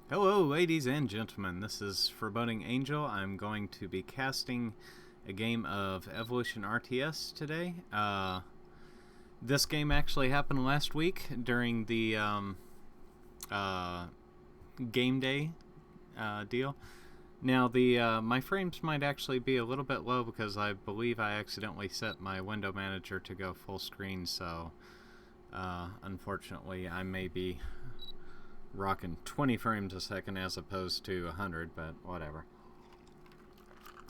Hello, ladies and gentlemen. This is Foreboding Angel. I'm going to be casting a game of Evolution RTS today. This game actually happened last week during the game day deal. Now, my frames might actually be a little bit low because I believe I accidentally set my window manager to go full screen, so unfortunately I may be rocking 20 frames a second as opposed to 100, but whatever.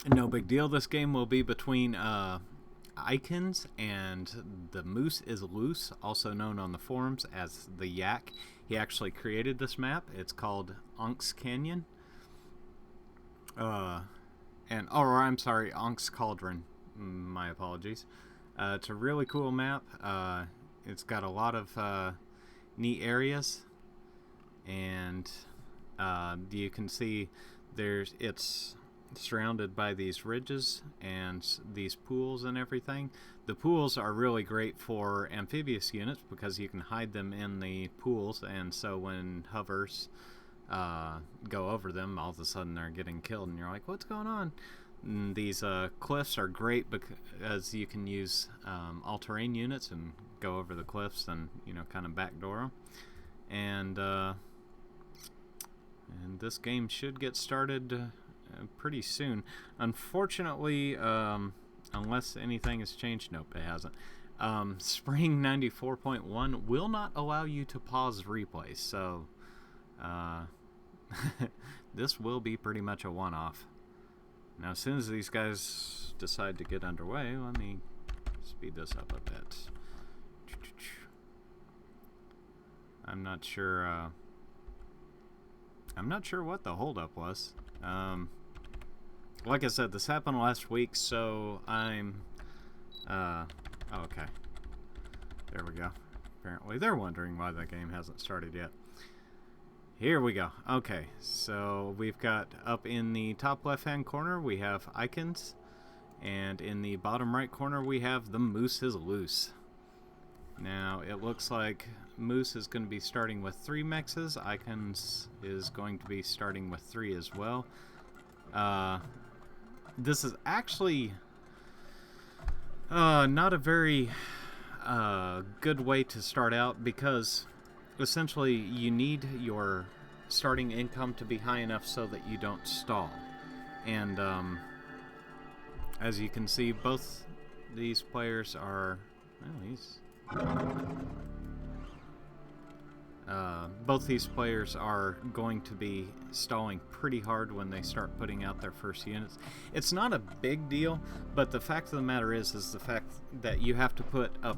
No big deal. This game will be between Ikiniz and TheMooseIsLoose, also known on the forums as the YAK. He actually created this map. It's called Onyx Canyon. I'm sorry, Onyx Cauldron. My apologies. It's a really cool map. It's got a lot of neat areas. And you can see it's surrounded by these ridges and these pools and everything. The pools are really great for amphibious units because you can hide them in the pools, and so when hovers go over them, all of a sudden they're getting killed and you're like, what's going on? And these cliffs are great because you can use all-terrain units and go over the cliffs and kind of backdoor them. And this game should get started pretty soon. Unfortunately, unless anything has changed, nope, it hasn't. Spring 94.1 will not allow you to pause replays, so this will be pretty much a one-off. Now, as soon as these guys decide to get underway, let me speed this up a bit. I'm not sure what the holdup was. Like I said, this happened last week, so I'm... okay. There we go. Apparently they're wondering why the game hasn't started yet. Here we go. Okay, so we've got up in the top left-hand corner, we have Ikiniz, and in the bottom right corner, we have TheMooseIsLoose. Now, it looks like Moose is going to be starting with 3 mexes. Ikiniz is going to be starting with 3 as well. This is actually not a very good way to start out, because essentially you need your starting income to be high enough so that you don't stall. And as you can see, both these players are... both these players are going to be stalling pretty hard when they start putting out their first units. It's not a big deal, but the fact of the matter is the fact that you have to put up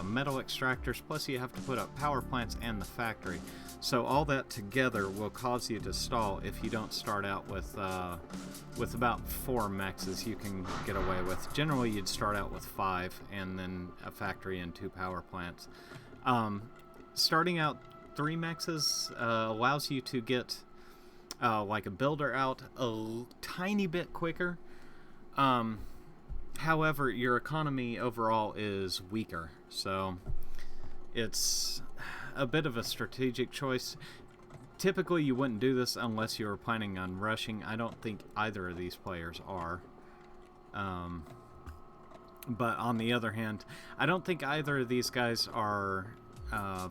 metal extractors, plus you have to put up power plants and the factory. So all that together will cause you to stall if you don't start out with about 4 mexes you can get away with. Generally, you'd start out with 5 and then a factory and 2 power plants. Starting out 3 mexes allows you to get like a builder out a tiny bit quicker. However, your economy overall is weaker, so it's a bit of a strategic choice. Typically, you wouldn't do this unless you were planning on rushing. I don't think either of these players are. But on the other hand, I don't think either of these guys are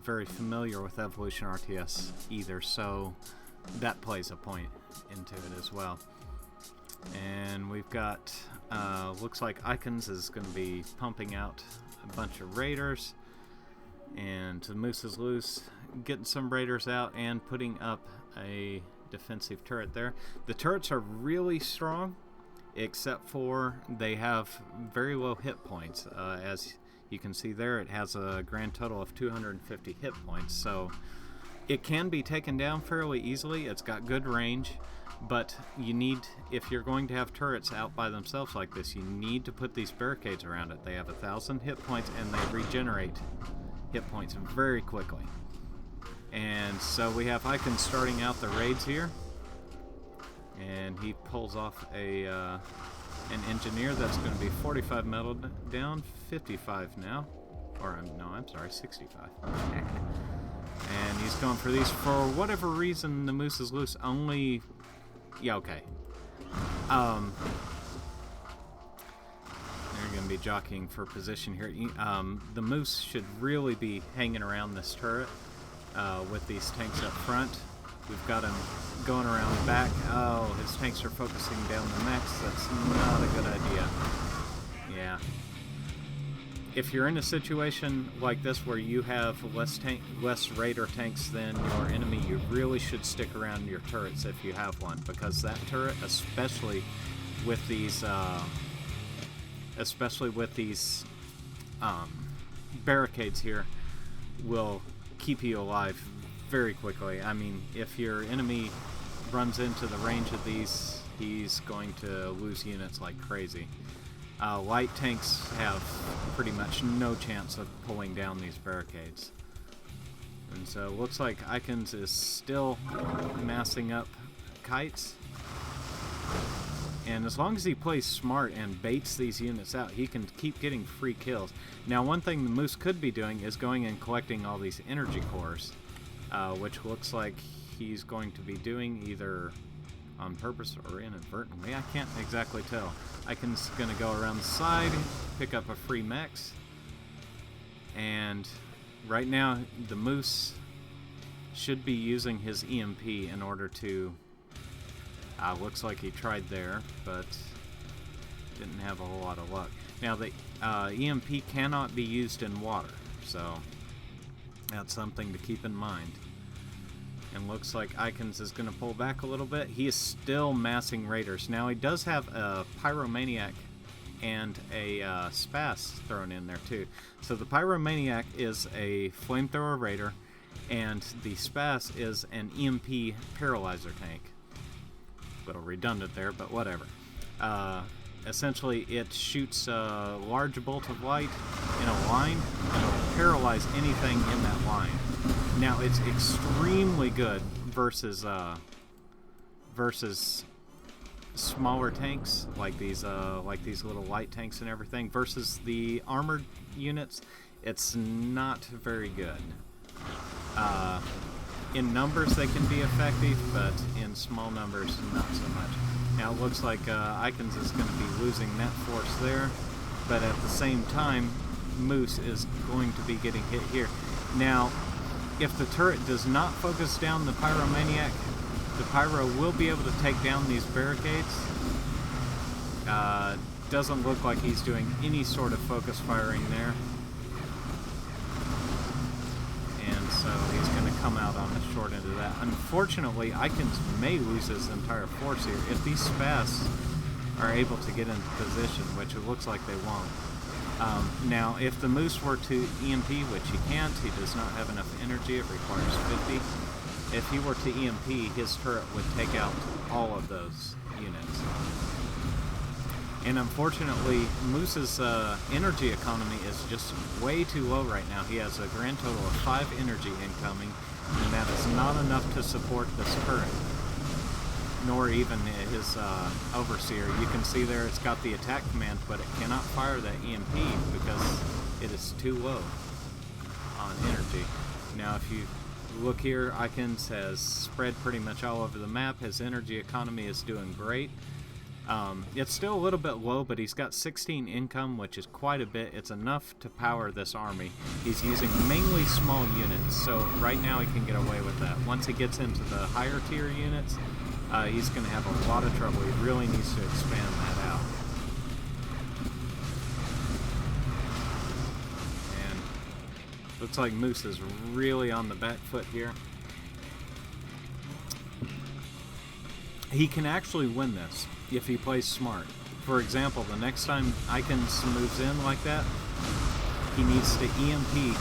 very familiar with Evolution RTS either, so that plays a point into it as well. And we've got, looks like Ikiniz is going to be pumping out a bunch of raiders, and TheMooseIsLoose getting some raiders out and putting up a defensive turret there. The turrets are really strong, except for they have very low hit points. As you can see there, it has a grand total of 250 hit points, so it can be taken down fairly easily. It's got good range, but you need, if you're going to have turrets out by themselves like this, you need to put these barricades around it. They have 1,000 hit points and they regenerate hit points very quickly. And so we have Ikiniz starting out the raids here, and he pulls off an engineer that's going to be 45 metal down, 55 now, or no, I'm sorry, 65. And he's He's going for these. For whatever reason, the Moose is loose. Only... Yeah, okay. They're going to be jockeying for position here. The Moose should really be hanging around this turret with these tanks up front. We've got him going around back. Oh, his tanks are focusing down the mechs. That's not a good idea. Yeah. If you're in a situation like this where you have less Raider tanks than your enemy, you really should stick around your turrets if you have one, because that turret, especially with these barricades here, will keep you alive very quickly. I mean, if your enemy runs into the range of these, he's going to lose units like crazy. Light tanks have pretty much no chance of pulling down these barricades. And so it looks like Ikiniz is still massing up kites. And as long as he plays smart and baits these units out, he can keep getting free kills. Now, one thing the Moose could be doing is going and collecting all these energy cores, which looks like he's going to be doing either on purpose or inadvertently. I can't exactly tell. Ikiniz going to go around the side, pick up a free mechs, and right now the Moose should be using his EMP in order to... looks like he tried there, but didn't have a whole lot of luck. Now, the EMP cannot be used in water, so that's something to keep in mind. And looks like Ikiniz is going to pull back a little bit. He is still massing Raiders. Now, he does have a Pyromaniac and a Spas thrown in there, too. So the Pyromaniac is a Flamethrower Raider, and the Spas is an EMP Paralyzer tank. A little redundant there, but whatever. Essentially, it shoots a large bolt of light in a line, and it'll paralyze anything in that line. Now, it's extremely good versus smaller tanks like these little light tanks and everything. Versus the armored units, it's not very good. In numbers, they can be effective, but in small numbers, not so much. Now, it looks like Ikiniz is going to be losing net force there, but at the same time, Moose is going to be getting hit here. Now, if the turret does not focus down the Pyromaniac, the Pyro will be able to take down these barricades. Doesn't look like he's doing any sort of focus firing there. And so he's going to come out on the short end of that. Unfortunately, Ikiniz may lose his entire force here if these Spas are able to get into position, which it looks like they won't. Now, if the Moose were to EMP, which he can't, he does not have enough energy, it requires 50. If he were to EMP, his turret would take out all of those units. And unfortunately, Moose's energy economy is just way too low right now. He has a grand total of 5 energy incoming, and that is not enough to support this turret, nor even his Overseer. You can see there it's got the attack command, but it cannot fire that EMP because it is too low on energy. Now, if you look here, Ikiniz has spread pretty much all over the map. His energy economy is doing great. It's still a little bit low, but he's got 16 income, which is quite a bit. It's enough to power this army. He's using mainly small units, so right now he can get away with that. Once he gets into the higher tier units, he's going to have a lot of trouble. He really needs to expand that out. And looks like Moose is really on the back foot here. He can actually win this if he plays smart. For example, the next time Ikiniz moves in like that, he needs to EMP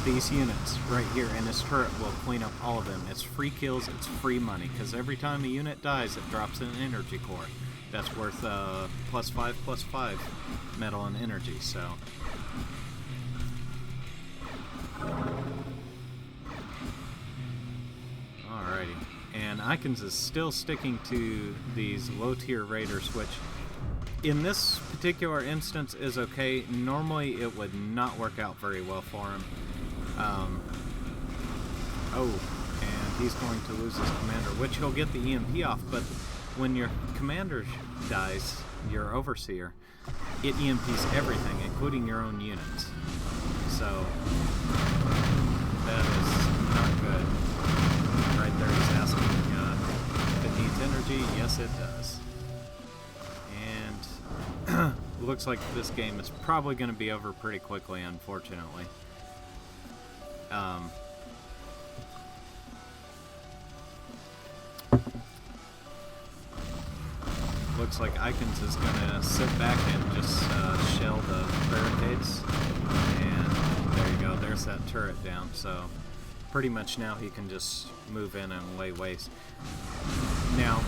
these units right here, and his turret will clean up all of them. It's free kills, it's free money, because every time a unit dies, it drops an energy core. That's worth +5/+5 metal and energy, so... Alrighty. And Ikiniz is still sticking to these low-tier raiders, which in this particular instance is okay. Normally it would not work out very well for him. Oh, he's going to lose his commander, which he'll get the EMP off, but when your commander dies, your overseer, it EMPs everything, including your own units. So, that is not good. Right there he's asking if it needs energy. Yes, it does. And looks like this game is probably going to be over pretty quickly, unfortunately. Looks like Ikiniz is going to sit back and just shell the barricades. And there you go, there's that turret down. So pretty much now he can just move in and lay waste. Now,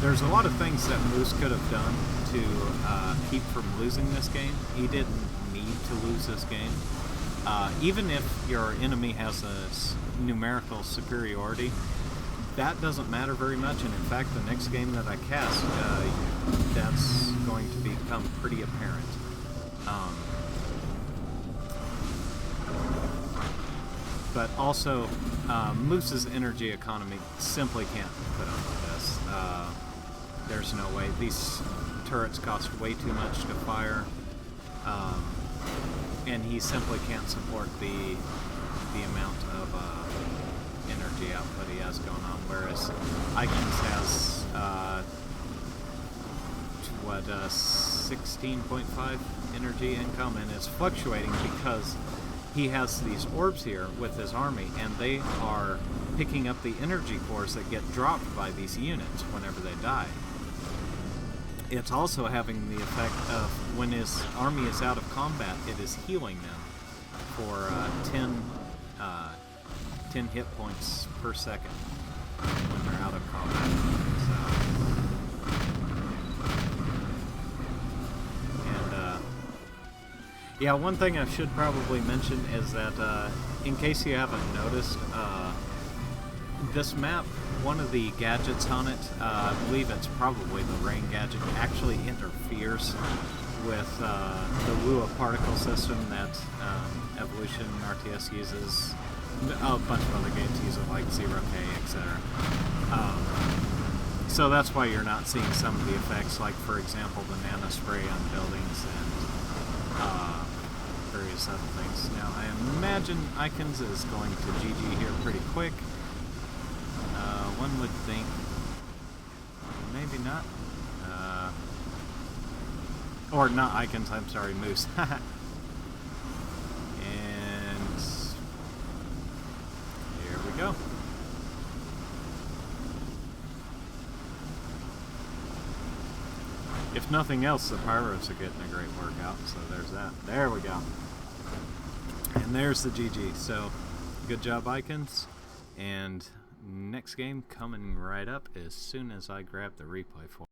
there's a lot of things that Moose could have done to keep from losing this game. He didn't need to lose this game. Even if your enemy has a numerical superiority, that doesn't matter very much, and in fact the next game that I cast, that's going to become pretty apparent. But also, Moose's energy economy simply can't put up with this. There's no way. These turrets cost way too much to fire, and he simply can't support the amount of energy output he has going on, whereas Ikiniz has 16.5 energy income, and it's fluctuating because he has these orbs here with his army, and they are picking up the energy cores that get dropped by these units whenever they die. It's also having the effect of when his army is out of combat, it is healing them for 10 hit points per second when they're out of combat. So, and yeah, one thing I should probably mention is that in case you haven't noticed, this map, one of the gadgets on it, I believe it's probably the rain gadget, actually interferes with the Lua particle system that Evolution RTS uses. A bunch of other games use it, like 0K, etc. So that's why you're not seeing some of the effects, like, for example, the nano spray on buildings and various other things. Now, I imagine Ikiniz is going to GG here pretty quick. One would think. Maybe not. Or not Ikiniz, I'm sorry, Moose. And here we go. If nothing else, the Pyros are getting a great workout, so there's that. There we go. And there's the GG. So, good job, Ikiniz. And next game coming right up as soon as I grab the replay for it.